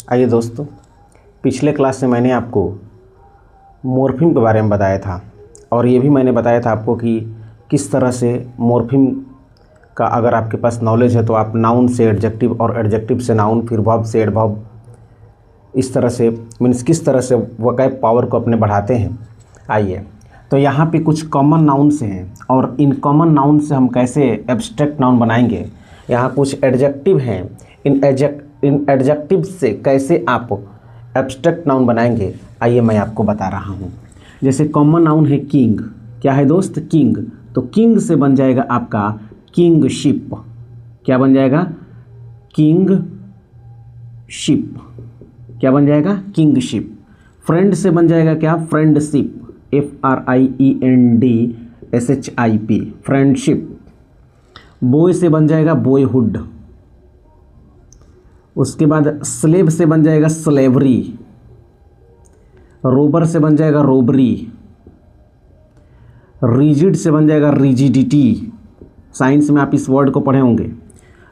आइए दोस्तों, पिछले क्लास में मैंने आपको मॉर्फीम के बारे में बताया था और ये भी मैंने बताया था आपको कि किस तरह से मॉर्फीम का अगर आपके पास नॉलेज है तो आप नाउन से एडजेक्टिव और एडजेक्टिव से नाउन फिर वर्ब से एडवर्ब इस तरह से मीन्स किस तरह से वोकैब पावर को अपने बढ़ाते हैं। आइए तो यहाँ पे कुछ कॉमन नाउन्स हैं और इन कॉमन नाउन से हम कैसे एब्स्ट्रैक्ट नाउन बनाएंगे। यहाँ कुछ एडजेक्टिव हैं, इन एडजेक्टिव से कैसे आप एब्स्ट्रैक्ट नाउन बनाएंगे आइए मैं आपको बता रहा हूँ। जैसे कॉमन नाउन है किंग। क्या है दोस्त? किंग। तो किंग से बन जाएगा आपका किंगशिप। क्या बन जाएगा? किंगशिप। क्या बन जाएगा? किंगशिप। फ्रेंड से बन जाएगा क्या? फ्रेंडशिप। FRIENDSHIP friendship. बॉय से बन जाएगा बॉयहुड। उसके बाद स्लेव से बन जाएगा स्लेवरी। रोबर से बन जाएगा रोबरी। रिजिड से बन जाएगा रिजिडिटी। साइंस में आप इस वर्ड को पढ़े होंगे।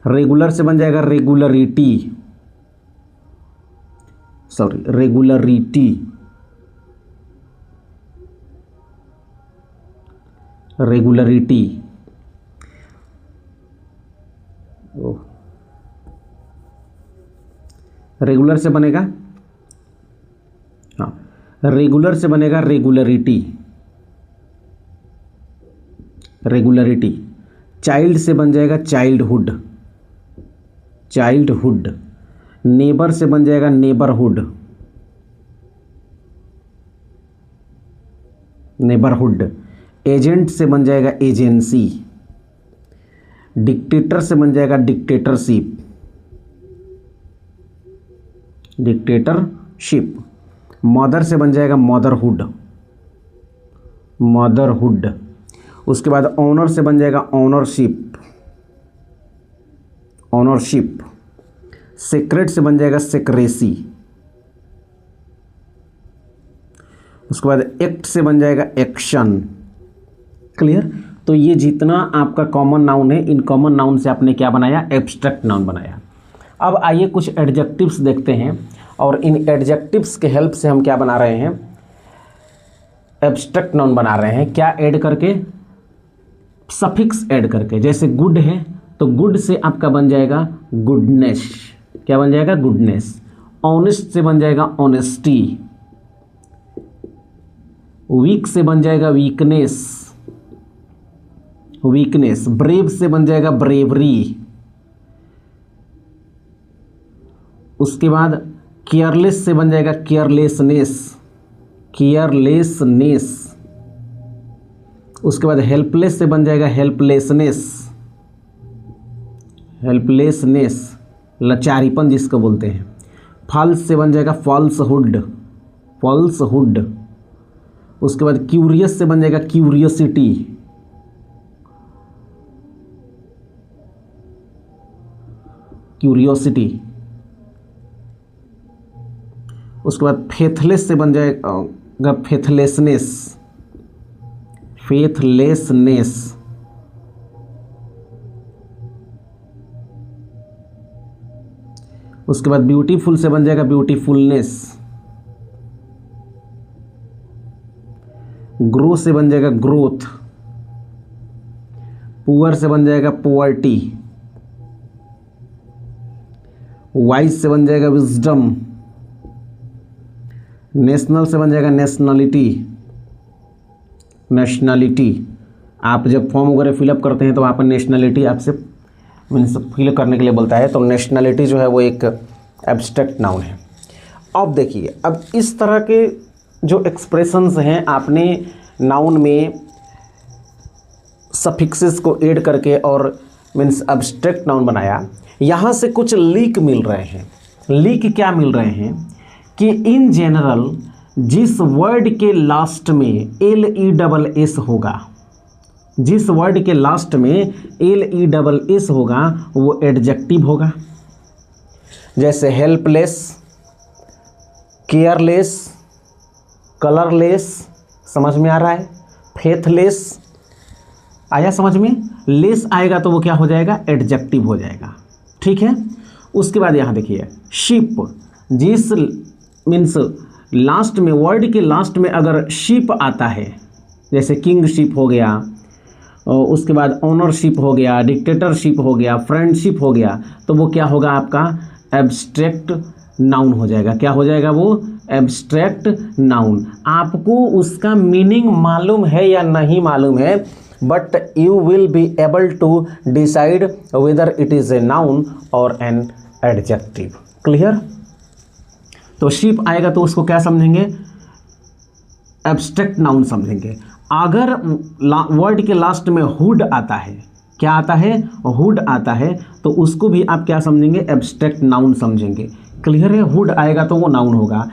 रेगुलर से बन जाएगा रेगुलरिटी। रेगुलरिटी। रेगुलरिटी। रेगुलर से बनेगा, हाँ, रेगुलर से बनेगा रेगुलरिटी। रेगुलरिटी। चाइल्ड से बन जाएगा चाइल्डहुड। चाइल्डहुड। नेबर से बन जाएगा नेबरहुड। नेबरहुड। एजेंट से बन जाएगा एजेंसी। डिक्टेटर से बन जाएगा डिक्टेटरशिप। डिक्टेटरशिप। मदर से बन जाएगा मदरहुड। मदरहुड। उसके बाद ऑनर से बन जाएगा ऑनरशिप। ऑनरशिप। सेक्रेट से बन जाएगा सेक्रेसी। उसके बाद एक्ट से बन जाएगा एक्शन। क्लियर? तो ये जितना आपका कॉमन नाउन है, इन कॉमन नाउन से आपने क्या बनाया? एब्स्ट्रैक्ट नाउन बनाया। अब आइए कुछ एडजेक्टिव्स देखते हैं और इन एडजेक्टिव्स के हेल्प से हम क्या बना रहे हैं? एब्स्ट्रैक्ट नाउन बना रहे हैं। क्या ऐड करके? सफिक्स ऐड करके। जैसे गुड है तो गुड से आपका बन जाएगा गुडनेस। क्या बन जाएगा? गुडनेस। ऑनेस्ट से बन जाएगा ऑनेस्टी। वीक से बन जाएगा वीकनेस। वीकनेस। ब्रेव से बन जाएगा ब्रेवरी। उसके बाद केयरलेस से बन जाएगा केयरलेसनेस। केयरलेसनेस। उसके बाद हेल्पलेस से बन जाएगा हेल्पलेसनेस। हेल्पलेसनेस। लाचारीपन जिसको बोलते हैं। फॉल्स से बन जाएगा फॉल्सहुड। फॉल्सहुड। उसके बाद क्यूरियस से बन जाएगा क्यूरियोसिटी। क्यूरियोसिटी। उसके बाद फेथलेस से बन जाएगा फेथलेसनेस। फेथलेसनेस। उसके बाद ब्यूटीफुल से बन जाएगा ब्यूटीफुलनेस। ग्रो से बन जाएगा ग्रोथ। पुअर से बन जाएगा पुअर्टी। वाइज से बन जाएगा विजडम। नेशनल से बन जाएगा नेशनलिटी। नेशनलिटी। आप जब फॉर्म वगैरह फिलअप करते हैं तो वहाँ पर नेशनलिटी आपसे मीन्स फिल करने के लिए बोलता है, तो नेशनलिटी जो है वो एक एब्स्ट्रैक्ट नाउन है। अब देखिए, अब इस तरह के जो एक्सप्रेशंस हैं आपने नाउन में सफिक्सेस को ऐड करके और मीन्स एब्स्ट्रैक्ट नाउन बनाया। यहाँ से कुछ लीक मिल रहे हैं। लीक क्या मिल रहे हैं कि इन जनरल जिस वर्ड के लास्ट में LESS होगा, जिस वर्ड के लास्ट में LESS होगा वो एडजेक्टिव होगा। जैसे हेल्पलेस, केयरलेस, कलरलेस। समझ में आ रहा है? फेथलेस। आया समझ में? लेस आएगा तो वो क्या हो जाएगा? एडजेक्टिव हो जाएगा। ठीक है। उसके बाद यहाँ देखिए शिप। जिस मीन्स लास्ट में, वर्ड के लास्ट में अगर शिप आता है, जैसे किंगशिप हो गया, उसके बाद ओनरशिप हो गया, डिक्टेटरशिप हो गया, फ्रेंडशिप हो गया, तो वो क्या होगा, आपका एब्स्ट्रैक्ट नाउन हो जाएगा। क्या हो जाएगा वो? Abstract noun. आपको उसका मीनिंग मालूम है या नहीं मालूम है, but you will be able to decide whether it is a noun और एन एडजेक्टिव। क्लियर? तो शिप आएगा तो उसको क्या समझेंगे? एब्स्ट्रैक्ट नाउन समझेंगे। अगर वर्ड के लास्ट में हुड आता है, क्या आता है? हुड आता है, तो उसको भी आप क्या समझेंगे? एब्स्ट्रैक्ट नाउन समझेंगे। क्लियर है? हुड आएगा तो वो नाउन होगा,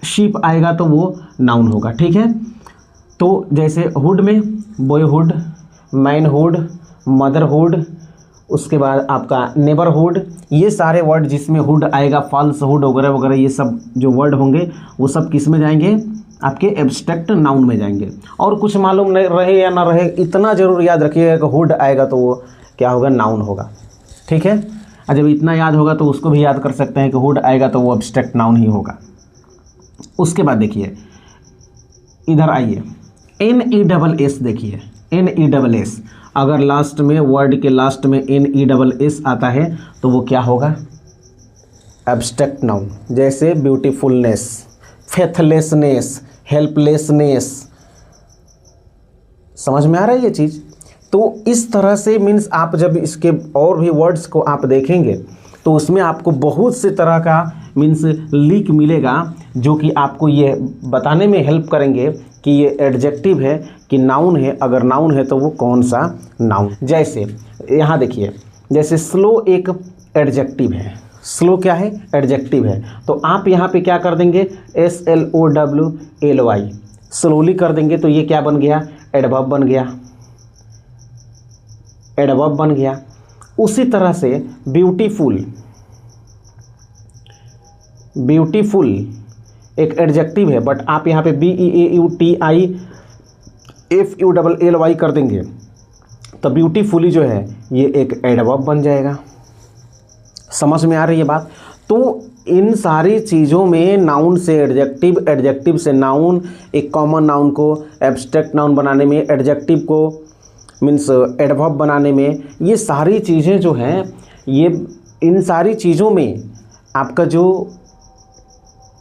शिप आएगा तो वो नाउन होगा। ठीक है? तो जैसे हुड में बॉयहुड, मैनहुड, मदरहुड, उसके बाद आपका नेबरहुड, ये सारे वर्ड जिसमें हुड आएगा, फॉल्सहुड वगैरह वगैरह, ये सब जो वर्ड होंगे वो सब किस में जाएंगे? आपके एब्स्ट्रैक्ट नाउन में जाएंगे। और कुछ मालूम नहीं रहे या ना रहे, इतना ज़रूर याद रखिएगा कि हुड आएगा तो वो क्या होगा? नाउन होगा। ठीक है? और जब इतना याद होगा तो उसको भी याद कर सकते हैं कि हुड आएगा तो वो एब्स्ट्रैक्ट नाउन ही होगा। उसके बाद देखिए, इधर आइए, NESS देखिए, NESS अगर लास्ट में, वर्ड के लास्ट में NESS आता है तो वो क्या होगा? Abstract noun. जैसे ब्यूटीफुलनेस, फेथलेसनेस, हेल्पलेसनेस। समझ में आ रहा है ये चीज़? तो इस तरह से मीन्स आप जब इसके और भी वर्ड्स को आप देखेंगे तो उसमें आपको बहुत से तरह का मीन्स लीक मिलेगा, जो कि आपको ये बताने में हेल्प करेंगे कि ये एडजेक्टिव है कि नाउन है। अगर नाउन है तो वो कौन सा नाउन। जैसे यहाँ देखिए, जैसे स्लो एक एडजेक्टिव है। स्लो क्या है? एडजेक्टिव है। तो आप यहाँ पे क्या कर देंगे? SLOWLY, स्लोली कर देंगे तो ये क्या बन गया? एडवर्ब बन गया। एडवर्ब बन गया। उसी तरह से ब्यूटीफुल, ब्यूटीफुल एक एडजेक्टिव है, बट आप यहाँ पे BEAUTIFULLY कर देंगे तो ब्यूटीफुली जो है ये एक एडवर्ब बन जाएगा। समझ में आ रही है बात? तो इन सारी चीज़ों में नाउन से एडजेक्टिव, एडजेक्टिव से नाउन, एक कॉमन नाउन को एब्स्ट्रैक्ट नाउन बनाने में, एडजेक्टिव को मीन्स एडवर्ब बनाने में, ये सारी चीज़ें जो हैं, ये इन सारी चीज़ों में आपका जो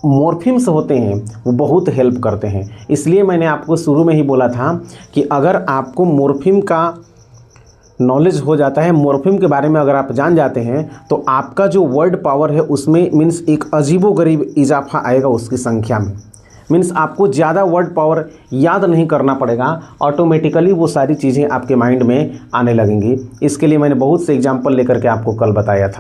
मॉर्फिम्स होते हैं वो बहुत हेल्प करते हैं। इसलिए मैंने आपको शुरू में ही बोला था कि अगर आपको मॉर्फिम का नॉलेज हो जाता है, मॉर्फिम के बारे में अगर आप जान जाते हैं, तो आपका जो वर्ड पावर है उसमें मीन्स एक अजीबोगरीब इजाफा आएगा उसकी संख्या में। मीन्स आपको ज़्यादा वर्ड पावर याद नहीं करना पड़ेगा, ऑटोमेटिकली वो सारी चीज़ें आपके माइंड में आने लगेंगी। इसके लिए मैंने बहुत से एग्जाम्पल लेकर के आपको कल बताया था।